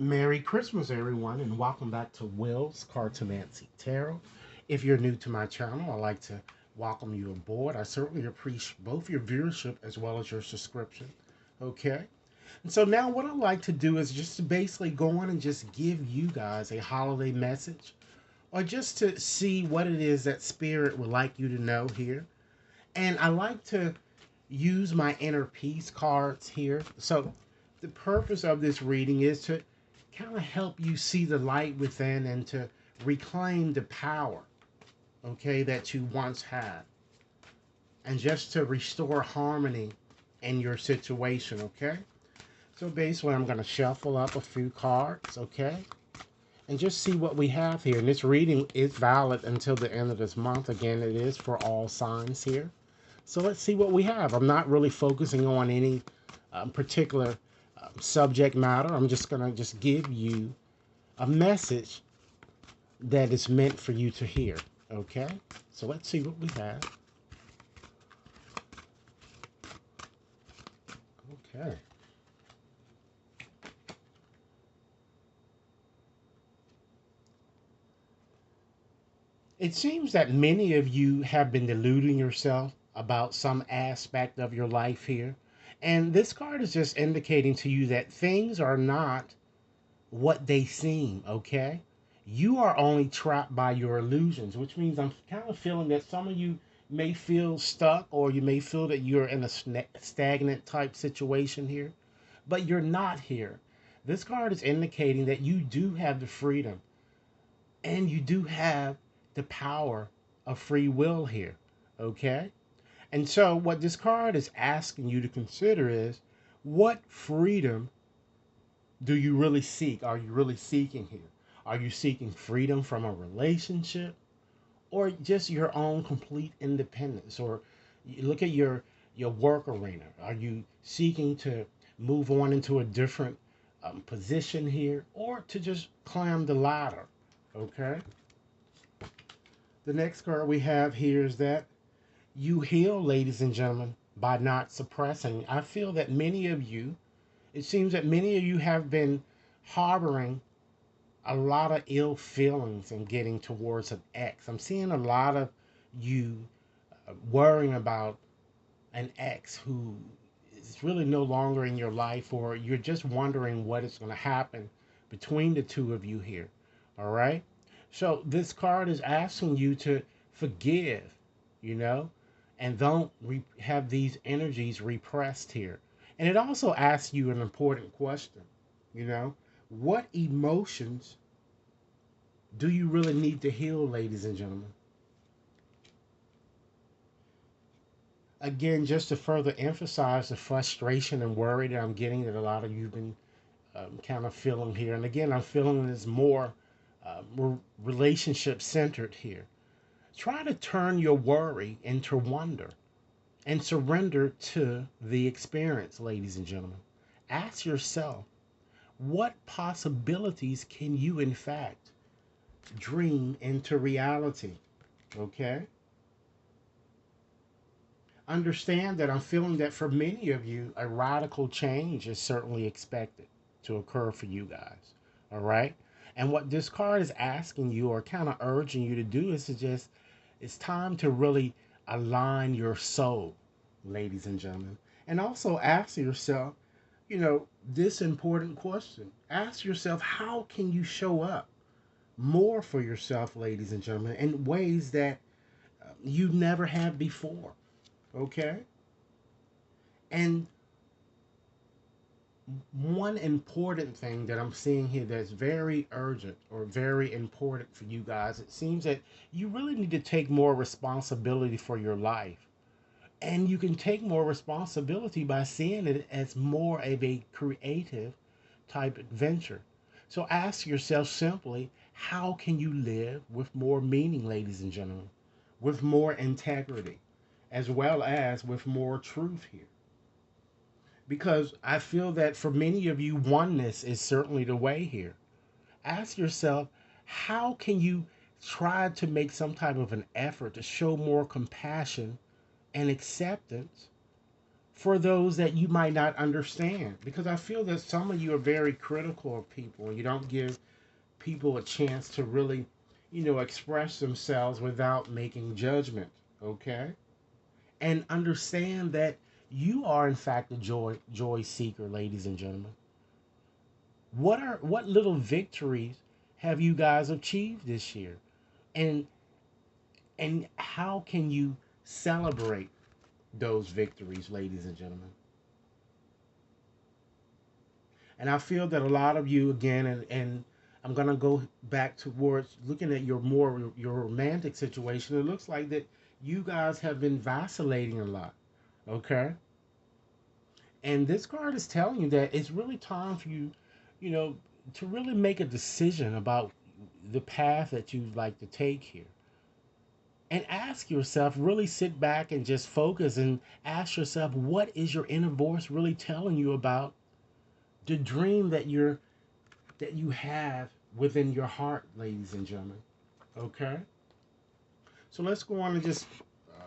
Merry Christmas, everyone, and welcome back to Will's Cartomancy Tarot. If you're new to my channel, I'd like to welcome you aboard. I certainly appreciate both your viewership as well as your subscription. Okay? And so now what I'd like to do is just to basically go on and just give you guys a holiday message or just to see what it is that Spirit would like you to know here. And I like to use my inner peace cards here. So the purpose of this reading is to kind of help you see the light within and to reclaim the power, okay, that you once had. And just to restore harmony in your situation, okay? So basically, I'm going to shuffle up a few cards, okay? And just see what we have here. And this reading is valid until the end of this month. Again, it is for all signs here. So let's see what we have. I'm not really focusing on any particular subject matter. I'm just going to just give you a message that is meant for you to hear. Okay? So let's see what we have. Okay. It seems that many of you have been deluding yourself about some aspect of your life here. And this card is just indicating to you that things are not what they seem, okay? You are only trapped by your illusions, which means I'm kind of feeling that some of you may feel stuck or you may feel that you're in a stagnant type situation here, but you're not here. This card is indicating that you do have the freedom and you do have the power of free will here, okay? And so, what this card is asking you to consider is what freedom do you really seek? Are you really seeking here? Are you seeking freedom from a relationship or just your own complete independence? Or you look at your work arena. Are you seeking to move on into a different position here or to just climb the ladder? Okay. The next card we have here is that you heal, ladies and gentlemen, by not suppressing. I feel that many of you, it seems that many of you have been harboring a lot of ill feelings and getting towards an ex. I'm seeing a lot of you worrying about an ex who is really no longer in your life, or you're just wondering what is going to happen between the two of you here. All right. So this card is asking you to forgive, you know, and don't have these energies repressed here. And it also asks you an important question, you know, what emotions do you really need to heal, ladies and gentlemen? Again, just to further emphasize the frustration and worry that I'm getting that a lot of you have been kind of feeling here. And again, I'm feeling this more relationship centered here. Try to turn your worry into wonder and surrender to the experience, ladies and gentlemen. Ask yourself, what possibilities can you, in fact, dream into reality? Okay? Understand that I'm feeling that for many of you, a radical change is certainly expected to occur for you guys. All right? And what this card is asking you or kind of urging you to do is to just, it's time to really align your soul, ladies and gentlemen. And also ask yourself, you know, this important question. Ask yourself, how can you show up more for yourself, ladies and gentlemen, in ways that you never have before? Okay? And one important thing that I'm seeing here that's very urgent or very important for you guys, it seems that you really need to take more responsibility for your life. And you can take more responsibility by seeing it as more of a creative type adventure. So ask yourself simply, how can you live with more meaning, ladies and gentlemen, with more integrity, as well as with more truth here? Because I feel that for many of you, oneness is certainly the way here. Ask yourself, how can you try to make some type of an effort to show more compassion and acceptance for those that you might not understand. Because I feel that some of you are very critical of people and you don't give people a chance to really, express themselves without making judgment. Okay? And understand that you are in fact a joy seeker, ladies and gentlemen. What little victories have you guys achieved this year? And and how can you celebrate those victories, ladies and gentlemen? And I feel that a lot of you again, and I'm gonna go back towards looking at your romantic situation. It looks like that you guys have been vacillating a lot. Okay? And this card is telling you that it's really time for you, you know, to really make a decision about the path that you'd like to take here. And ask yourself, really sit back and just focus and ask yourself, what is your inner voice really telling you about the dream that you have within your heart, ladies and gentlemen. Okay? So let's go on and just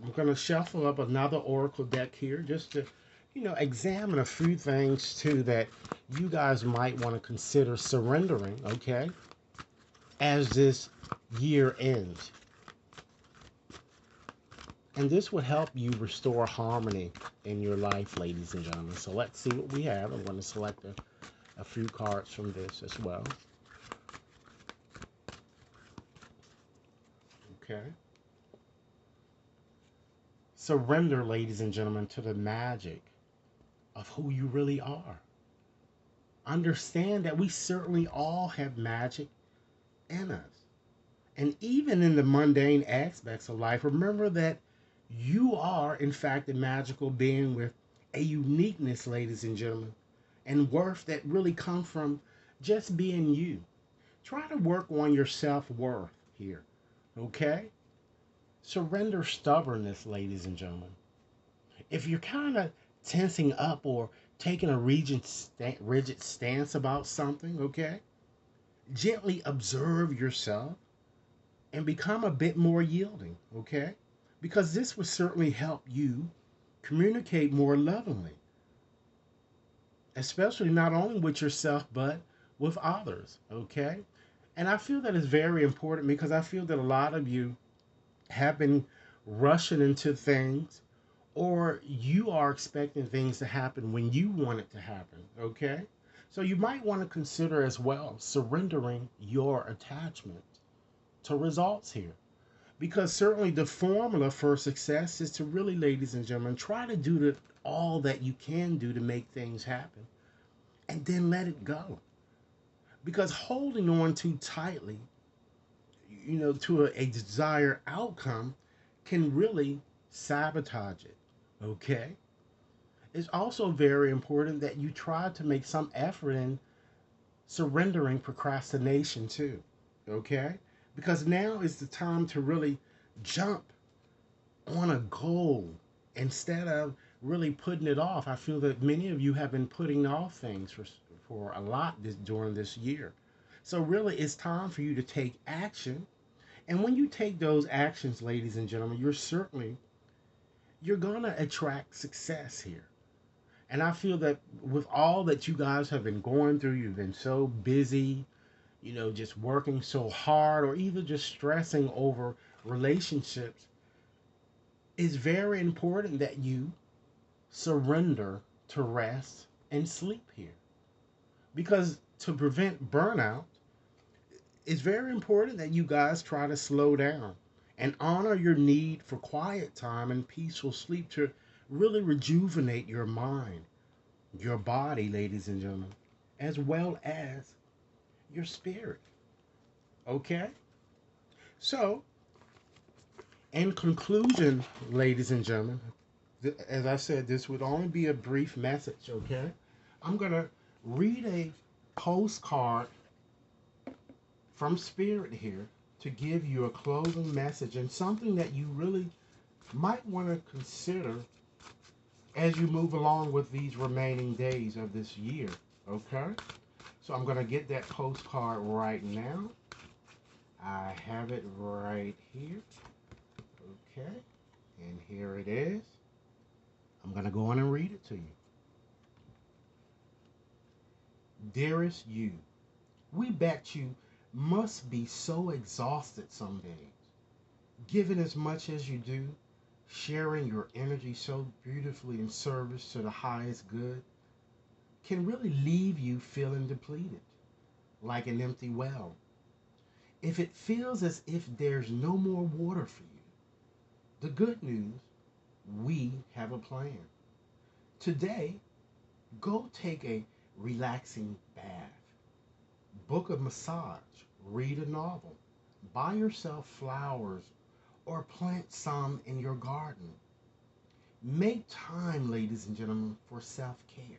I'm going to shuffle up another oracle deck here just to examine a few things too that you guys might want to consider surrendering, okay, as this year ends. And this would help you restore harmony in your life, ladies and gentlemen. So let's see what we have. I'm going to select a few cards from this as well. Okay. Surrender, ladies and gentlemen, to the magic of who you really are. Understand that we certainly all have magic in us. And even in the mundane aspects of life, remember that you are, in fact, a magical being with a uniqueness, ladies and gentlemen, and worth that really come from just being you. Try to work on your self worth here, okay? Surrender stubbornness, ladies and gentlemen. If you're kind of tensing up or taking a rigid stance about something, okay, gently observe yourself and become a bit more yielding, okay? Because this will certainly help you communicate more lovingly, especially not only with yourself, but with others, okay? And I feel that is very important because I feel that a lot of you have been rushing into things or you are expecting things to happen when you want it to happen, okay? So you might want to consider as well surrendering your attachment to results here. Because certainly the formula for success is to really, ladies and gentlemen, try to do all that you can do to make things happen and then let it go. Because holding on too tightly, to a desired outcome can really sabotage it. Okay? It's also very important that you try to make some effort in surrendering procrastination too. Okay? Because now is the time to really jump on a goal instead of really putting it off. I feel that many of you have been putting off things for a lot during this year. So really it's time for you to take action. And when you take those actions, ladies and gentlemen, you're going to attract success here. And I feel that with all that you guys have been going through, you've been so busy, just working so hard, or either just stressing over relationships, it's very important that you surrender to rest and sleep here. Because to prevent burnout, it's very important that you guys try to slow down and honor your need for quiet time and peaceful sleep to really rejuvenate your mind, your body, ladies and gentlemen, as well as your spirit. Okay? So, in conclusion, ladies and gentlemen, as I said, this would only be a brief message, okay? I'm going to read a postcard from Spirit here to give you a closing message and something that you really might want to consider as you move along with these remaining days of this year, okay? So I'm going to get that postcard right now. I have it right here, okay? And here it is. I'm going to go on and read it to you. Dearest you, we bet you must be so exhausted some days, giving as much as you do, sharing your energy so beautifully in service to the highest good, can really leave you feeling depleted, like an empty well. If it feels as if there's no more water for you, the good news, we have a plan. Today, go take a relaxing bath, book a massage, read a novel, buy yourself flowers, or plant some in your garden. Make time, ladies and gentlemen, for self care,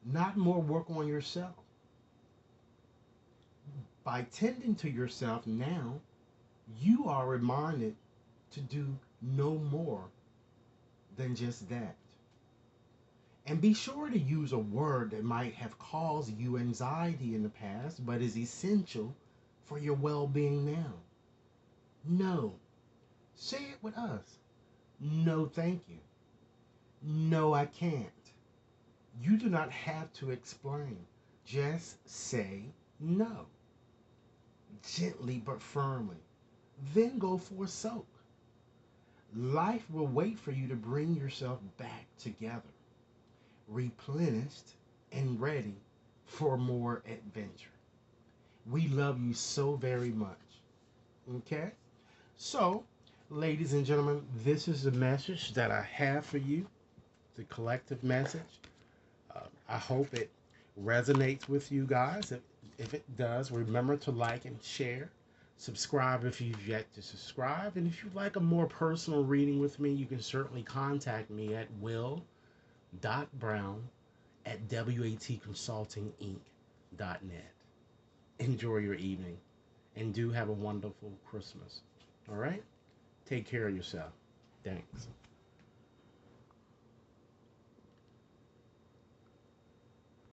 not more work on yourself. By tending to yourself now, you are reminded to do no more than just that. And be sure to use a word that might have caused you anxiety in the past, but is essential for your well being now. No. Say it with us. No, thank you. No, I can't. You do not have to explain. Just say no. Gently but firmly. Then go for a soak. Life will wait for you to bring yourself back together, replenished and ready for more adventure. We love you so very much. Okay? So, ladies and gentlemen, this is the message that I have for you, the collective message. I hope it resonates with you guys. If it does, remember to like and share. Subscribe if you've yet to subscribe. And if you'd like a more personal reading with me, you can certainly contact me at will.brown at watconsultinginc.net. Enjoy your evening and do have a wonderful Christmas. All right? Take care of yourself. Thanks.